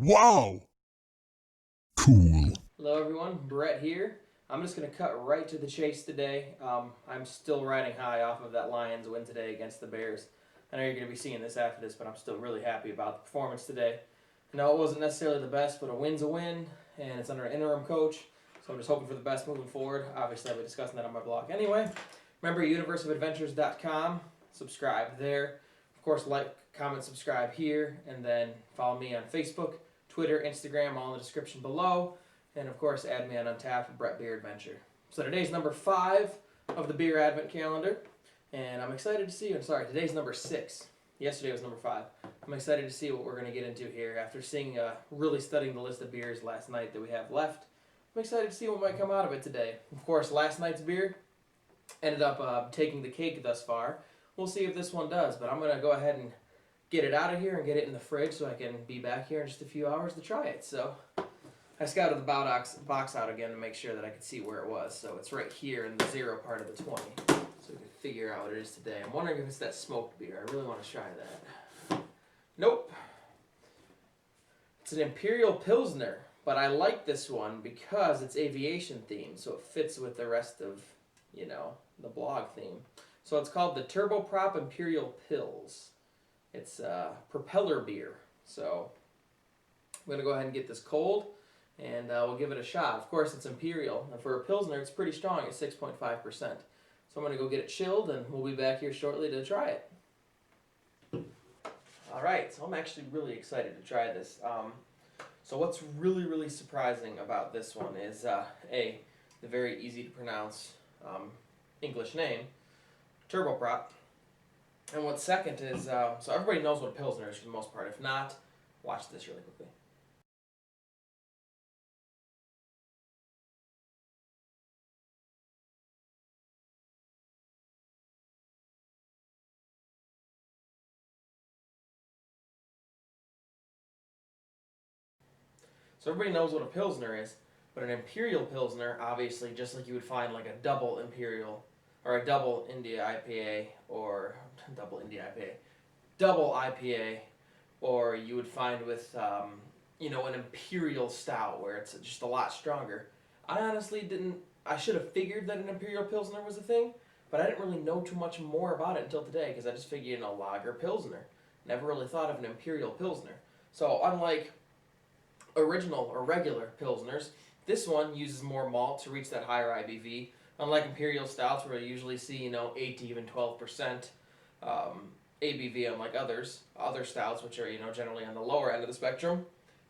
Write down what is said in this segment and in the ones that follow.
Wow! Cool. Hello everyone, Brett here. I'm just going to cut right to the chase today. I'm still riding high off of that Lions win today against the Bears. I know you're going to be seeing this after this, but I'm still really happy about the performance today. No, it wasn't necessarily the best, but a win's a win, and it's under an interim coach, so I'm just hoping for the best moving forward. Obviously, I'll be discussing that on my blog anyway. Remember, universeofadventures.com. Subscribe there. Of course, like, comment, subscribe here, and then follow me on Facebook, Twitter, Instagram, all in the description below. And of course, add me on Untapped, Brett Beer Adventure. So today's number 5 of the Beer Advent Calendar. And I'm excited to see, today's number 6. Yesterday was number 5. I'm excited to see what we're going to get into here. After really studying the list of beers last night that we have left, I'm excited to see what might come out of it today. Of course, last night's beer ended up taking the cake thus far. We'll see if this one does, but I'm going to go ahead and get it out of here and get it in the fridge so I can be back here in just a few hours to try it. So I scouted the box out again to make sure that I could see where it was. So it's right here in the 0 part of the 20. So we can figure out what it is today. I'm wondering if it's that smoked beer. I really want to try that. Nope. It's an Imperial Pilsner. But I like this one because it's aviation themed. So it fits with the rest of, the blog theme. So it's called the Turboprop Imperial Pils. It's Propeller Bier. So I'm going to go ahead and get this cold. And we'll give it a shot. Of course, it's Imperial. And for a Pilsner, it's pretty strong at 6.5%. So I'm going to go get it chilled, and we'll be back here shortly to try it. All right, so I'm actually really excited to try this. So what's really, really surprising about this one is, the very easy to pronounce English name, Turboprop. And what's second is, so everybody knows what a Pilsner is for the most part. If not, watch this really quickly. So everybody knows what a Pilsner is, but an Imperial Pilsner, obviously, just like you would find like a double Imperial, or a double India IPA, or double India IPA, double IPA, or you would find with, an Imperial Stout, where it's just a lot stronger. I honestly I should have figured that an Imperial Pilsner was a thing, but I didn't really know too much more about it until today, because I just figured, lager Pilsner. Never really thought of an Imperial Pilsner. So unlike original or regular Pilsners, this one uses more malt to reach that higher IBV. Unlike Imperial Stouts, where you usually see, 8 to even 12% ABV, unlike other stouts, which are, generally on the lower end of the spectrum.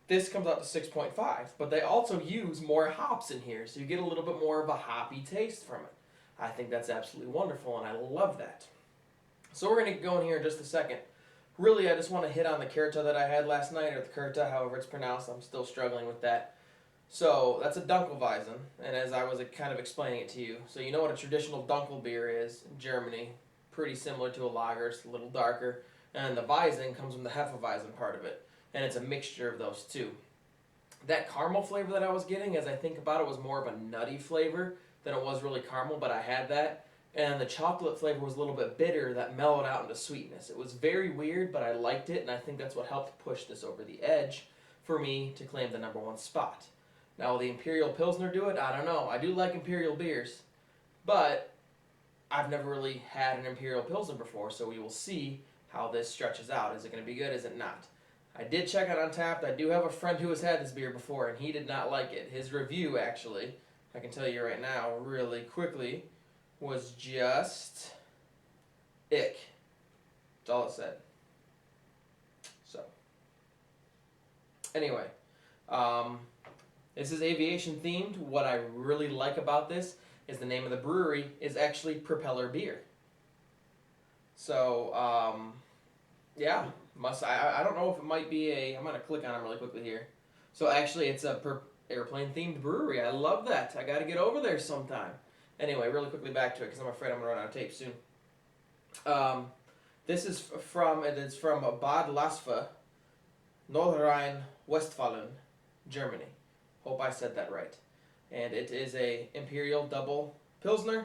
This comes out to 6.5, but they also use more hops in here, so you get a little bit more of a hoppy taste from it. I think that's absolutely wonderful, and I love that. So we're going to go in here in just a second. Really, I just want to hit on the Kurta that I had last night, or the Kurta, however it's pronounced. I'm still struggling with that. So that's a Dunkelweizen, and as I was kind of explaining it to you, so you know what a traditional Dunkel beer is in Germany. Pretty similar to a lager, it's a little darker. And the Weizen comes from the Hefeweizen part of it, and it's a mixture of those two. That caramel flavor that I was getting, as I think about it, was more of a nutty flavor than it was really caramel, but I had that. And the chocolate flavor was a little bit bitter that mellowed out into sweetness. It was very weird, but I liked it, and I think that's what helped push this over the edge for me to claim the number 1 spot. Now, will the Imperial Pilsner do it? I don't know. I do like Imperial beers, but I've never really had an Imperial Pilsner before, so we will see how this stretches out. Is it going to be good? Is it not? I did check it on Untapped. I do have a friend who has had this beer before, and he did not like it. His review, actually, I can tell you right now really quickly, was just ick. That's all it said. So, anyway, this is aviation themed. What I really like about this is the name of the brewery is actually Propeller Bier. So, yeah, I don't know if it might be I'm going to click on it really quickly here. So actually, it's a airplane themed brewery. I love that. I got to get over there sometime. Anyway, really quickly back to it, because I'm afraid I'm going to run out of tape soon. This is from Bad Laasphe, Nordrhein-Westfalen, Germany. Hope I said that right. And it is a Imperial double Pilsner.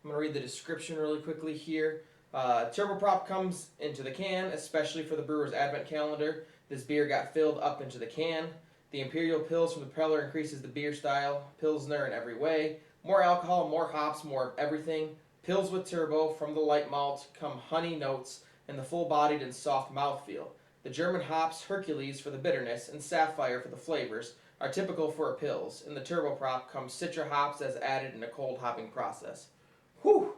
I'm going to read the description really quickly here. Turboprop comes into the can, especially for the brewer's advent calendar. This beer got filled up into the can. The Imperial Pils from the Propeller increases the beer style. Pilsner in every way. More alcohol, more hops, more of everything. Pils with turbo. From the light malt come honey notes and the full-bodied and soft mouthfeel. The German hops, Hercules for the bitterness and Sapphire for the flavors, are typical for a Pils. In the turboprop comes Citra hops as added in a cold hopping process. Whew!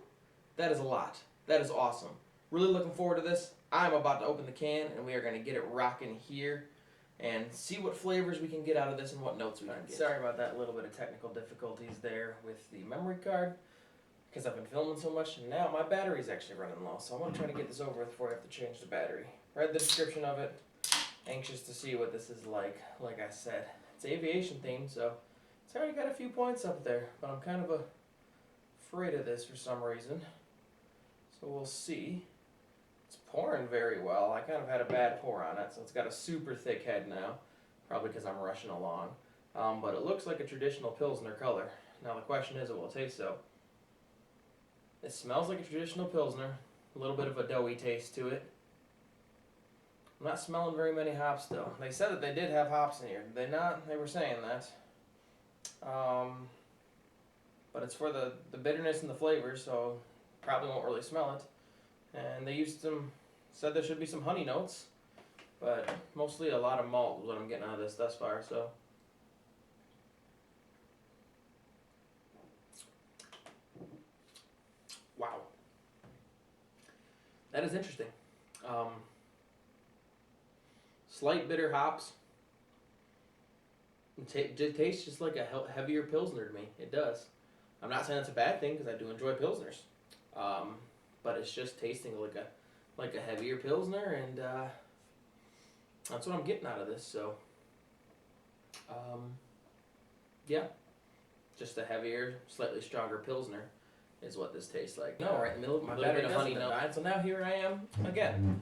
That is a lot. That is awesome. Really looking forward to this. I'm about to open the can and we are going to get it rocking here and see what flavors we can get out of this and what notes we can get. Sorry about that little bit of technical difficulties there with the memory card because I've been filming so much and now my battery's actually running low, so I want to try to get this over with before I have to change the battery. Read the description of it. Anxious to see what this is like. Like I said, it's aviation themed, so it's already got a few points up there, but I'm kind of afraid of this for some reason. So we'll see. It's pouring very well. I kind of had a bad pour on it, so it's got a super thick head now, probably because I'm rushing along. But it looks like a traditional Pilsner color. Now the question is, it will taste so. It smells like a traditional Pilsner, a little bit of a doughy taste to it. I'm not smelling very many hops though. They said that they did have hops in here. Did they not? They were saying that. But it's for the bitterness and the flavor, so probably won't really smell it. And they used some, said there should be some honey notes, but mostly a lot of malt is what I'm getting out of this thus far, so. Wow. That is interesting. Slight bitter hops. It tastes just like a heavier Pilsner to me. It does. I'm not saying it's a bad thing because I do enjoy Pilsners. But it's just tasting like a heavier Pilsner, and that's what I'm getting out of this. So, yeah, just a heavier, slightly stronger Pilsner is what this tastes like. No, right in the middle of my battery honey note. So now here I am again.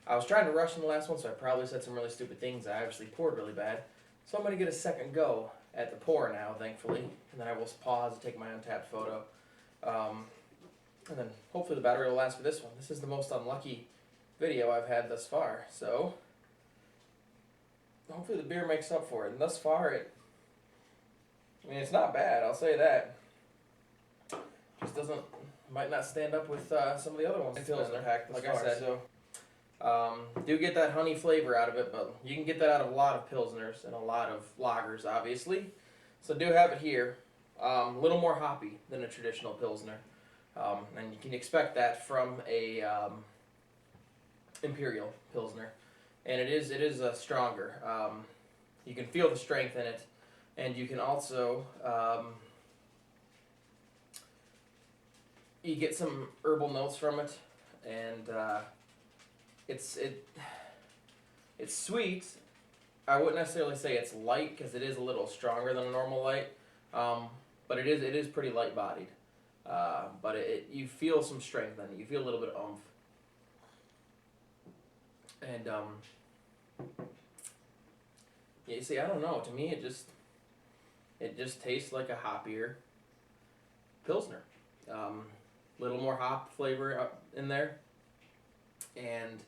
I was trying to rush in the last one, so I probably said some really stupid things. I obviously poured really bad. So I'm going to get a second go at the pour now, thankfully. And then I will pause and take my untapped photo. And then hopefully the battery will last for this one. This is the most unlucky video I've had thus far. So hopefully the beer makes up for it. And thus far, it's not bad, I'll say that. Just might not stand up with some of the other ones. Pilsner packed like I said. So. Do get that honey flavor out of it, but you can get that out of a lot of Pilsners and a lot of lagers, obviously. So do have it here. A little more hoppy than a traditional Pilsner. And you can expect that from a Imperial Pilsner. And it is stronger. You can feel the strength in it. And you can also, you get some herbal notes from it. And it's sweet. I wouldn't necessarily say it's light because it is a little stronger than a normal light, but it is pretty light bodied. But you feel some strength in it. You feel a little bit of oomph, and yeah. You see, I don't know. To me, it just tastes like a hoppier Pilsner. Little more hop flavor in there, and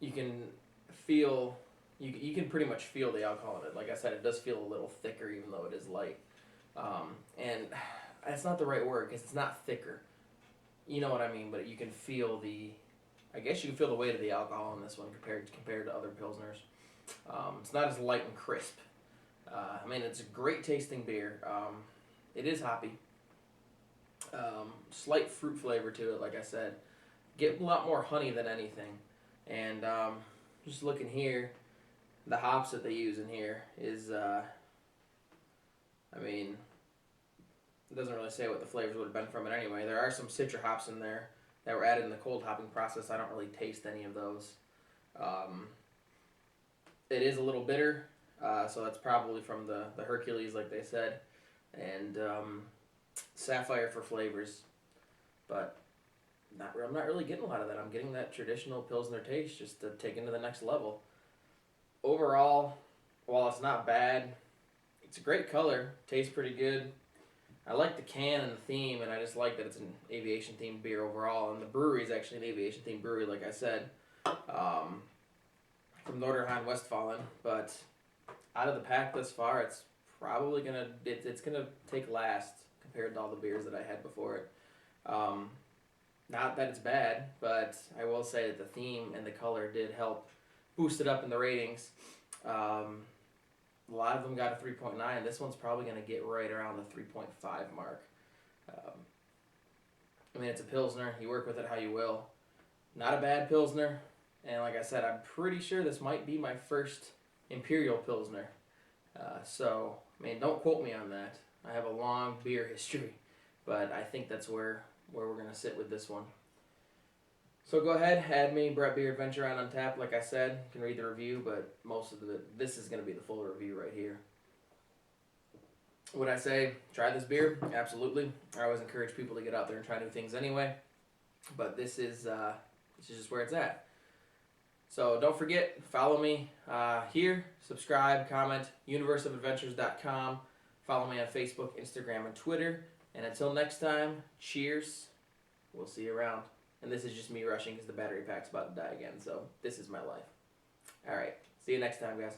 you can feel, you can pretty much feel the alcohol in it. Like I said, it does feel a little thicker even though it is light. And that's not the right word because it's not thicker. You know what I mean? But you can feel I guess you can feel the weight of the alcohol in this one compared to other Pilsners. It's not as light and crisp. It's a great tasting beer. It is hoppy. Slight fruit flavor to it, like I said. Get a lot more honey than anything. And just looking here, the hops that they use in here is, it doesn't really say what the flavors would have been from it anyway. There are some Citra hops in there that were added in the cold hopping process. I don't really taste any of those. It is a little bitter, so that's probably from the Hercules, like they said, and Sapphire for flavors. But I'm not really getting a lot of that. I'm getting that traditional Pilsner taste just to take it to the next level. Overall, while it's not bad, it's a great color. Tastes pretty good. I like the can and the theme, and I just like that it's an aviation themed beer overall. And the brewery is actually an aviation themed brewery, like I said. from Nordrhein-Westfalen, but out of the pack thus far, it's probably it's gonna take last compared to all the beers that I had before it. Not that it's bad, but I will say that the theme and the color did help boost it up in the ratings. A lot of them got a 3.9. This one's probably going to get right around the 3.5 mark. I mean, it's a Pilsner. You work with it how you will. Not a bad Pilsner. And like I said, I'm pretty sure this might be my first Imperial Pilsner. So, I mean, don't quote me on that. I have a long beer history. But I think that's where we're going to sit with this one. So go ahead, add me, Brett Beer Adventure on Untapped. Like I said, you can read the review, but this is going to be the full review right here. Would I say try this beer? Absolutely. I always encourage people to get out there and try new things anyway. But this is just where it's at. So don't forget, follow me here, subscribe, comment, universeofadventures.com. Follow me on Facebook, Instagram, and Twitter. And until next time, cheers. We'll see you around. And this is just me rushing because the battery pack's about to die again. So this is my life. All right. See you next time, guys.